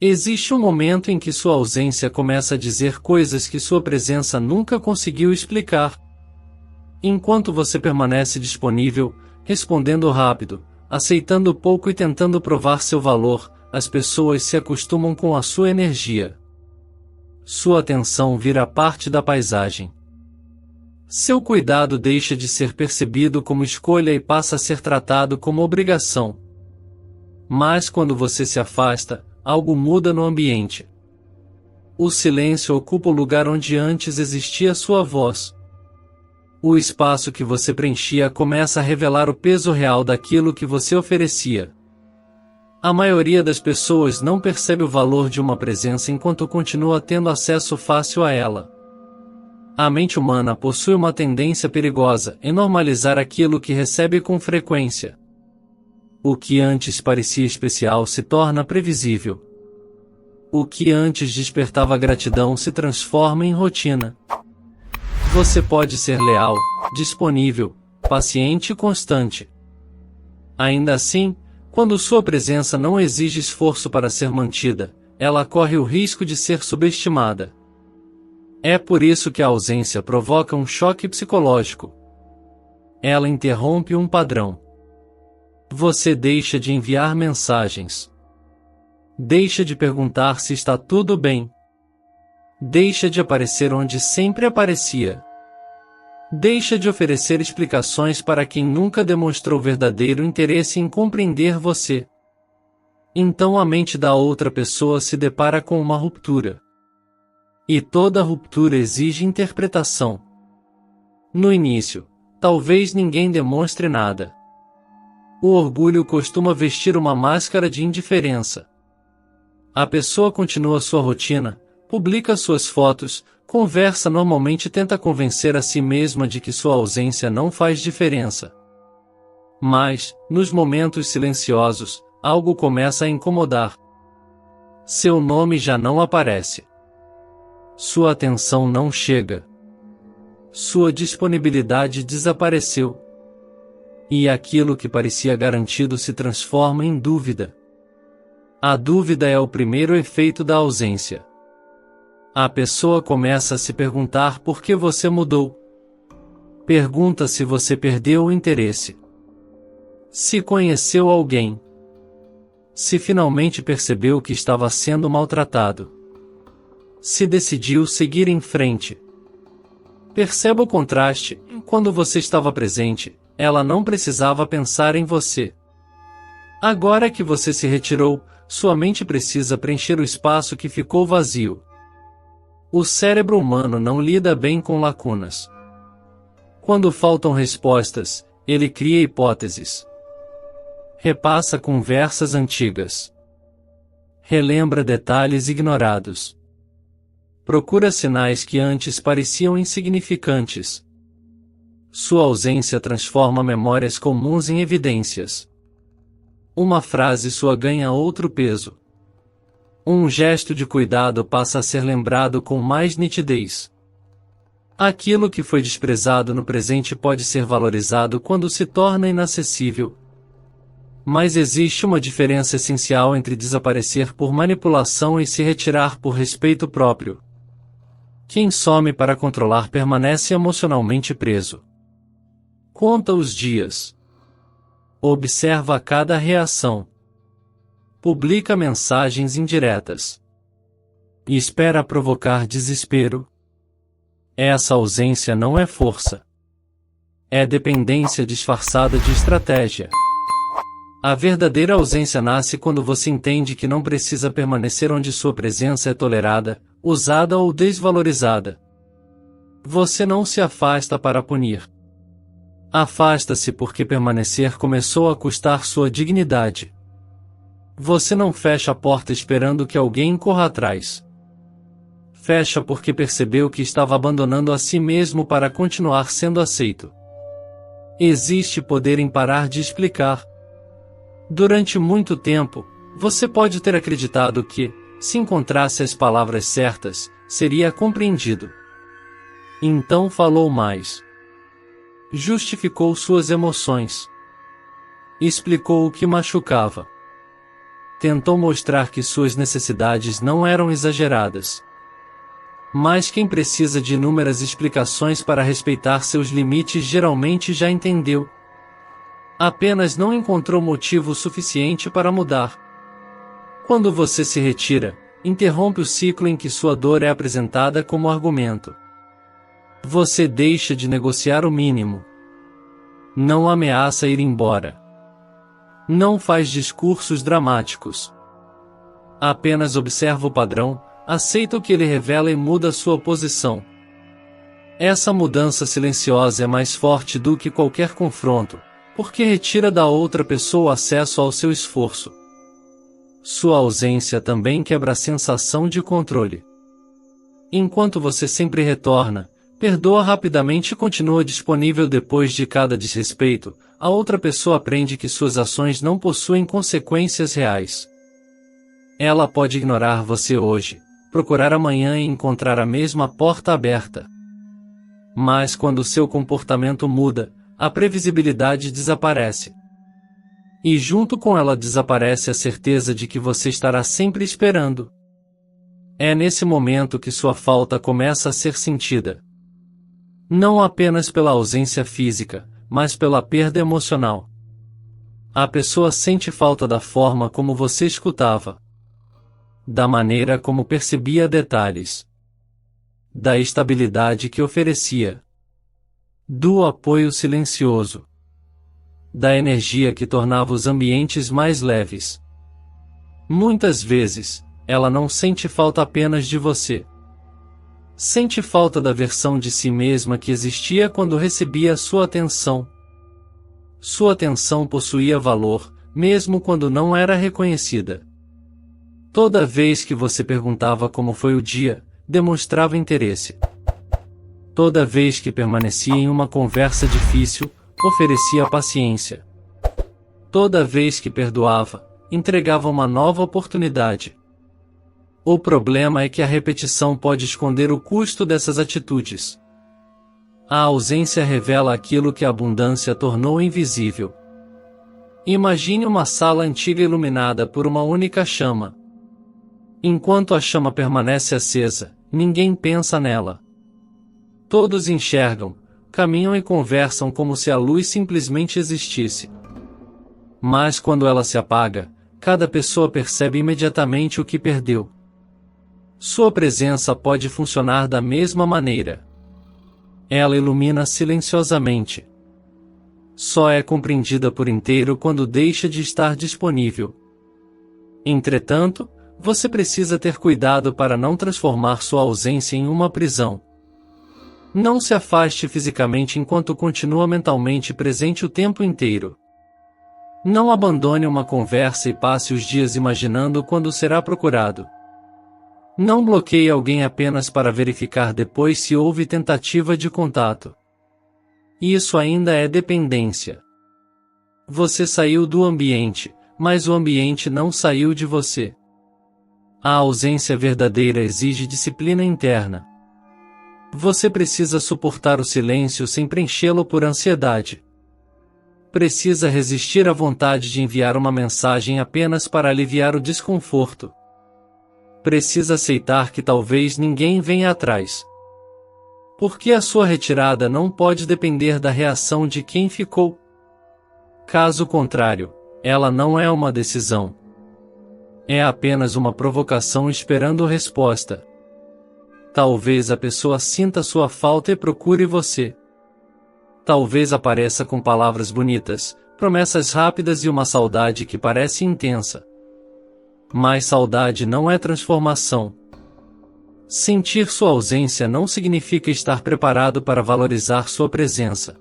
Existe um momento em que sua ausência começa a dizer coisas que sua presença nunca conseguiu explicar. Enquanto você permanece disponível, respondendo rápido, aceitando pouco e tentando provar seu valor, as pessoas se acostumam com a sua energia. Sua atenção vira parte da paisagem. Seu cuidado deixa de ser percebido como escolha e passa a ser tratado como obrigação. Mas quando você se afasta, algo muda no ambiente. O silêncio ocupa o lugar onde antes existia sua voz. O espaço que você preenchia começa a revelar o peso real daquilo que você oferecia. A maioria das pessoas não percebe o valor de uma presença enquanto continua tendo acesso fácil a ela. A mente humana possui uma tendência perigosa em normalizar aquilo que recebe com frequência. O que antes parecia especial se torna previsível. O que antes despertava gratidão se transforma em rotina. Você pode ser leal, disponível, paciente e constante. Ainda assim, quando sua presença não exige esforço para ser mantida, ela corre o risco de ser subestimada. É por isso que a ausência provoca um choque psicológico. Ela interrompe um padrão. Você deixa de enviar mensagens. Deixa de perguntar se está tudo bem. Deixa de aparecer onde sempre aparecia. Deixa de oferecer explicações para quem nunca demonstrou verdadeiro interesse em compreender você. Então a mente da outra pessoa se depara com uma ruptura. E toda ruptura exige interpretação. No início, talvez ninguém demonstre nada. O orgulho costuma vestir uma máscara de indiferença. A pessoa continua sua rotina, publica suas fotos, conversa normalmente e tenta convencer a si mesma de que sua ausência não faz diferença. Mas, nos momentos silenciosos, algo começa a incomodar. Seu nome já não aparece. Sua atenção não chega. Sua disponibilidade desapareceu. E aquilo que parecia garantido se transforma em dúvida. A dúvida é o primeiro efeito da ausência. A pessoa começa a se perguntar por que você mudou. Pergunta se você perdeu o interesse. Se conheceu alguém. Se finalmente percebeu que estava sendo maltratado. Se decidiu seguir em frente. Perceba o contraste. Quando você estava presente, ela não precisava pensar em você. Agora que você se retirou, sua mente precisa preencher o espaço que ficou vazio. O cérebro humano não lida bem com lacunas. Quando faltam respostas, ele cria hipóteses. Repassa conversas antigas. Relembra detalhes ignorados. Procura sinais que antes pareciam insignificantes. Sua ausência transforma memórias comuns em evidências. Uma frase sua ganha outro peso. Um gesto de cuidado passa a ser lembrado com mais nitidez. Aquilo que foi desprezado no presente pode ser valorizado quando se torna inacessível. Mas existe uma diferença essencial entre desaparecer por manipulação e se retirar por respeito próprio. Quem some para controlar permanece emocionalmente preso. Conta os dias. Observa cada reação. Publica mensagens indiretas. E espera provocar desespero. Essa ausência não é força. É dependência disfarçada de estratégia. A verdadeira ausência nasce quando você entende que não precisa permanecer onde sua presença é tolerada, usada ou desvalorizada. Você não se afasta para punir. Afasta-se porque permanecer começou a custar sua dignidade. Você não fecha a porta esperando que alguém corra atrás. Fecha porque percebeu que estava abandonando a si mesmo para continuar sendo aceito. Existe poder em parar de explicar. Durante muito tempo, você pode ter acreditado que, se encontrasse as palavras certas, seria compreendido. Então falou mais. Justificou suas emoções. Explicou o que machucava. tentou mostrar que suas necessidades não eram exageradas. Mas quem precisa de inúmeras explicações para respeitar seus limites geralmente já entendeu. Apenas não encontrou motivo suficiente para mudar. Quando você se retira, interrompe o ciclo em que sua dor é apresentada como argumento. Você deixa de negociar o mínimo. Não ameaça ir embora. Não faz discursos dramáticos. Apenas observa o padrão, aceita o que ele revela e muda sua posição. Essa mudança silenciosa é mais forte do que qualquer confronto, porque retira da outra pessoa acesso ao seu esforço. Sua ausência também quebra a sensação de controle. Enquanto você sempre retorna, perdoa rapidamente e continua disponível depois de cada desrespeito, a outra pessoa aprende que suas ações não possuem consequências reais. Ela pode ignorar você hoje, procurar amanhã e encontrar a mesma porta aberta. Mas quando seu comportamento muda, a previsibilidade desaparece. E junto com ela desaparece a certeza de que você estará sempre esperando. É nesse momento que sua falta começa a ser sentida. Não apenas pela ausência física, mas pela perda emocional. A pessoa sente falta da forma como você escutava, da maneira como percebia detalhes, da estabilidade que oferecia, do apoio silencioso, da energia que tornava os ambientes mais leves. Muitas vezes, ela não sente falta apenas de você. Sente falta da versão de si mesma que existia quando recebia sua atenção. Sua atenção possuía valor, mesmo quando não era reconhecida. Toda vez que você perguntava como foi o dia, demonstrava interesse. Toda vez que permanecia em uma conversa difícil, oferecia paciência. Toda vez que perdoava, entregava uma nova oportunidade. O problema é que a repetição pode esconder o custo dessas atitudes. A ausência revela aquilo que a abundância tornou invisível. Imagine uma sala antiga iluminada por uma única chama. Enquanto a chama permanece acesa, ninguém pensa nela. Todos enxergam, caminham e conversam como se a luz simplesmente existisse. Mas quando ela se apaga, cada pessoa percebe imediatamente o que perdeu. Sua presença pode funcionar da mesma maneira. Ela ilumina silenciosamente. Só é compreendida por inteiro quando deixa de estar disponível. Entretanto, você precisa ter cuidado para não transformar sua ausência em uma prisão. Não se afaste fisicamente enquanto continua mentalmente presente o tempo inteiro. Não abandone uma conversa e passe os dias imaginando quando será procurado. Não bloqueie alguém apenas para verificar depois se houve tentativa de contato. Isso ainda é dependência. Você saiu do ambiente, mas o ambiente não saiu de você. A ausência verdadeira exige disciplina interna. Você precisa suportar o silêncio sem preenchê-lo por ansiedade. Precisa resistir à vontade de enviar uma mensagem apenas para aliviar o desconforto. Precisa aceitar que talvez ninguém venha atrás. Porque a sua retirada não pode depender da reação de quem ficou. Caso contrário, ela não é uma decisão. É apenas uma provocação esperando resposta. Talvez a pessoa sinta sua falta e procure você. Talvez apareça com palavras bonitas, promessas rápidas e uma saudade que parece intensa. Mas saudade não é transformação. Sentir sua ausência não significa estar preparado para valorizar sua presença.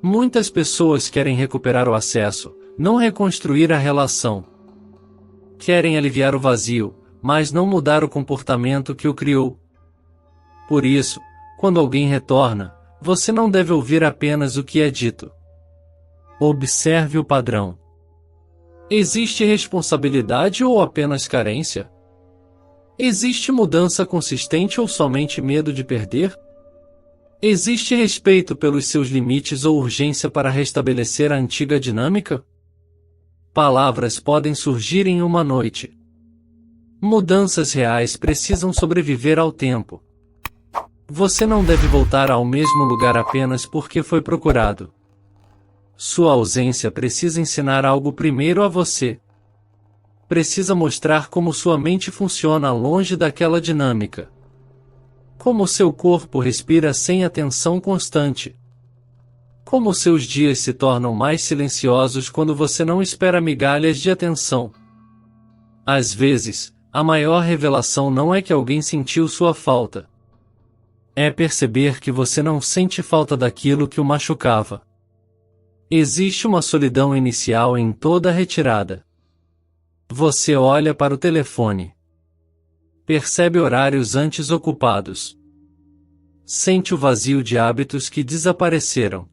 Muitas pessoas querem recuperar o acesso, não reconstruir a relação. Querem aliviar o vazio, mas não mudar o comportamento que o criou. Por isso, quando alguém retorna, você não deve ouvir apenas o que é dito. Observe o padrão. Existe responsabilidade ou apenas carência? Existe mudança consistente ou somente medo de perder? Existe respeito pelos seus limites ou urgência para restabelecer a antiga dinâmica? Palavras podem surgir em uma noite. Mudanças reais precisam sobreviver ao tempo. Você não deve voltar ao mesmo lugar apenas porque foi procurado. Sua ausência precisa ensinar algo primeiro a você. Precisa mostrar como sua mente funciona longe daquela dinâmica. Como seu corpo respira sem atenção constante. Como seus dias se tornam mais silenciosos quando você não espera migalhas de atenção. Às vezes, a maior revelação não é que alguém sentiu sua falta. É perceber que você não sente falta daquilo que o machucava. Existe uma solidão inicial em toda a retirada. Você olha para o telefone. Percebe horários antes ocupados. Sente o vazio de hábitos que desapareceram.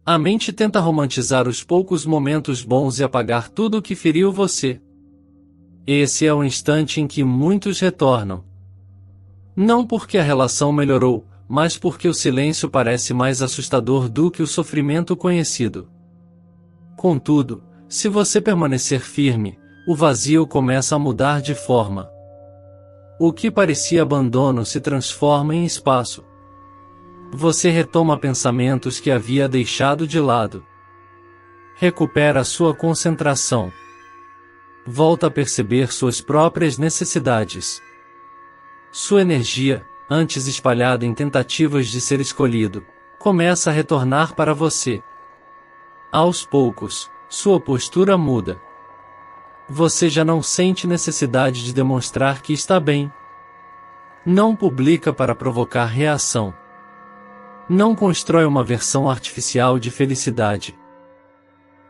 A mente tenta romantizar os poucos momentos bons e apagar tudo o que feriu você. Esse é o instante em que muitos retornam. Não porque a relação melhorou, mas porque o silêncio parece mais assustador do que o sofrimento conhecido. Contudo, se você permanecer firme, o vazio começa a mudar de forma. O que parecia abandono se transforma em espaço. Você retoma pensamentos que havia deixado de lado. Recupera sua concentração. Volta a perceber suas próprias necessidades. Sua energia, antes espalhada em tentativas de ser escolhido, começa a retornar para você. Aos poucos, sua postura muda. Você já não sente necessidade de demonstrar que está bem. Não publica para provocar reação. Não constrói uma versão artificial de felicidade.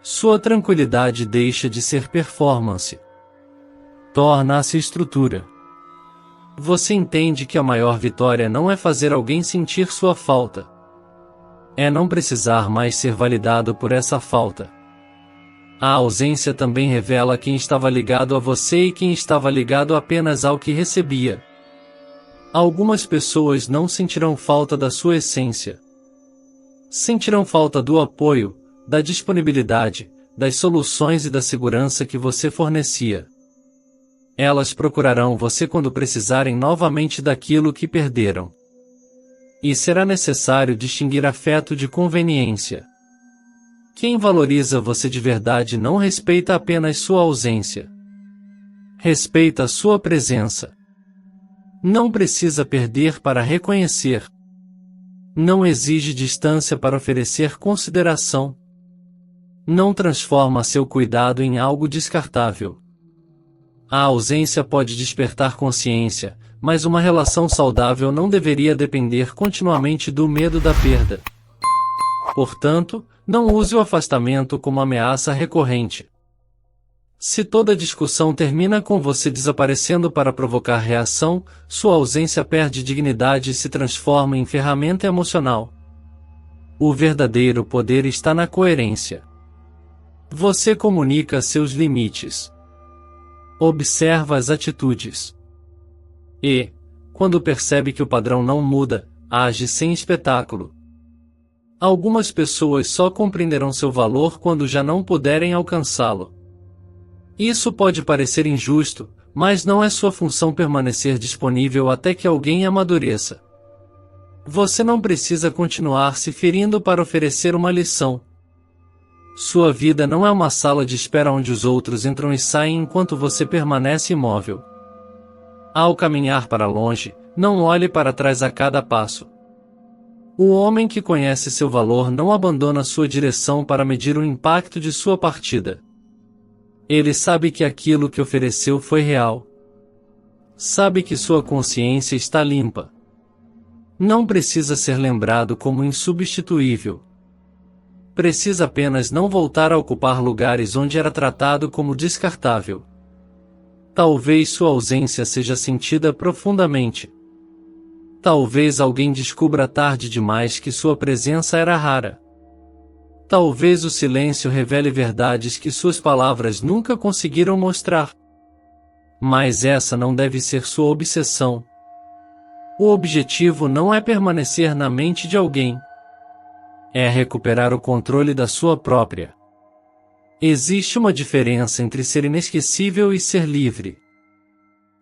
Sua tranquilidade deixa de ser performance. Torna-se estrutura. Você entende que a maior vitória não é fazer alguém sentir sua falta. É não precisar mais ser validado por essa falta. A ausência também revela quem estava ligado a você e quem estava ligado apenas ao que recebia. Algumas pessoas não sentirão falta da sua essência. Sentirão falta do apoio, da disponibilidade, das soluções e da segurança que você fornecia. Elas procurarão você quando precisarem novamente daquilo que perderam. E será necessário distinguir afeto de conveniência. Quem valoriza você de verdade não respeita apenas sua ausência. Respeita sua presença. Não precisa perder para reconhecer. Não exige distância para oferecer consideração. Não transforma seu cuidado em algo descartável. A ausência pode despertar consciência, mas uma relação saudável não deveria depender continuamente do medo da perda. Portanto, não use o afastamento como ameaça recorrente. Se toda discussão termina com você desaparecendo para provocar reação, sua ausência perde dignidade e se transforma em ferramenta emocional. O verdadeiro poder está na coerência. Você comunica seus limites. Observa as atitudes. E, quando percebe que o padrão não muda, age sem espetáculo. Algumas pessoas só compreenderão seu valor quando já não puderem alcançá-lo. Isso pode parecer injusto, mas não é sua função permanecer disponível até que alguém amadureça. Você não precisa continuar se ferindo para oferecer uma lição. Sua vida não é uma sala de espera onde os outros entram e saem enquanto você permanece imóvel. Ao caminhar para longe, não olhe para trás a cada passo. O homem que conhece seu valor não abandona sua direção para medir o impacto de sua partida. Ele sabe que aquilo que ofereceu foi real. Sabe que sua consciência está limpa. Não precisa ser lembrado como insubstituível. Precisa apenas não voltar a ocupar lugares onde era tratado como descartável. Talvez sua ausência seja sentida profundamente. Talvez alguém descubra tarde demais que sua presença era rara. Talvez o silêncio revele verdades que suas palavras nunca conseguiram mostrar. Mas essa não deve ser sua obsessão. O objetivo não é permanecer na mente de alguém. É recuperar o controle da sua própria Existe uma diferença entre ser inesquecível e ser livre.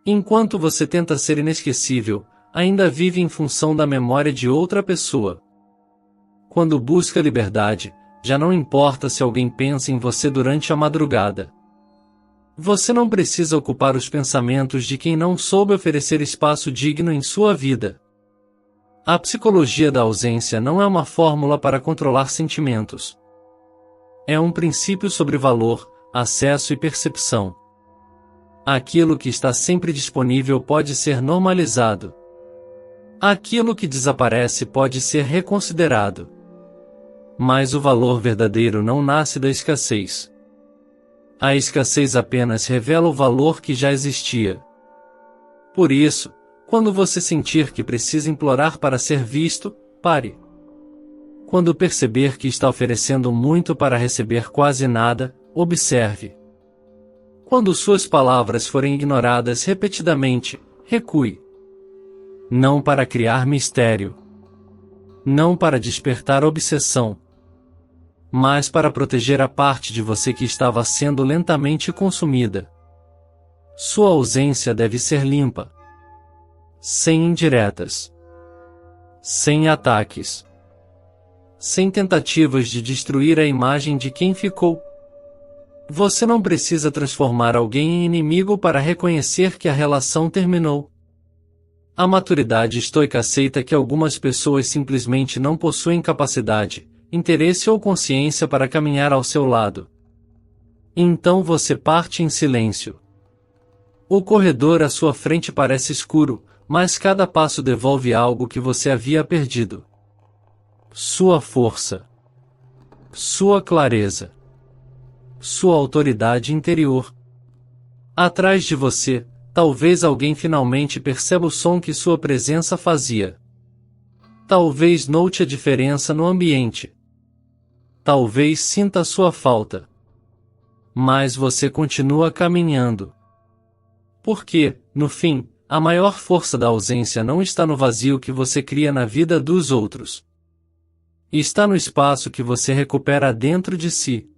Enquanto você tenta ser inesquecível, ainda vive em função da memória de outra pessoa. Quando busca liberdade, já não importa se alguém pensa em você durante a madrugada. Você não precisa ocupar os pensamentos de quem não soube oferecer espaço digno em sua vida. A psicologia da ausência não é uma fórmula para controlar sentimentos. É um princípio sobre valor, acesso e percepção. Aquilo que está sempre disponível pode ser normalizado. Aquilo que desaparece pode ser reconsiderado. Mas o valor verdadeiro não nasce da escassez. A escassez apenas revela o valor que já existia. Por isso, quando você sentir que precisa implorar para ser visto, pare. Quando perceber que está oferecendo muito para receber quase nada, observe. Quando suas palavras forem ignoradas repetidamente, recue. Não para criar mistério. Não para despertar obsessão. Mas para proteger a parte de você que estava sendo lentamente consumida. Sua ausência deve ser limpa. Sem indiretas. Sem ataques. Sem tentativas de destruir a imagem de quem ficou. Você não precisa transformar alguém em inimigo para reconhecer que a relação terminou. A maturidade estoica aceita que algumas pessoas simplesmente não possuem capacidade, interesse ou consciência para caminhar ao seu lado. Então você parte em silêncio. O corredor à sua frente parece escuro, mas cada passo devolve algo que você havia perdido. Sua força. Sua clareza. Sua autoridade interior. Atrás de você, talvez alguém finalmente perceba o som que sua presença fazia. Talvez note a diferença no ambiente. Talvez sinta a sua falta. Mas você continua caminhando. Porque, no fim, a maior força da ausência não está no vazio que você cria na vida dos outros. Está no espaço que você recupera dentro de si.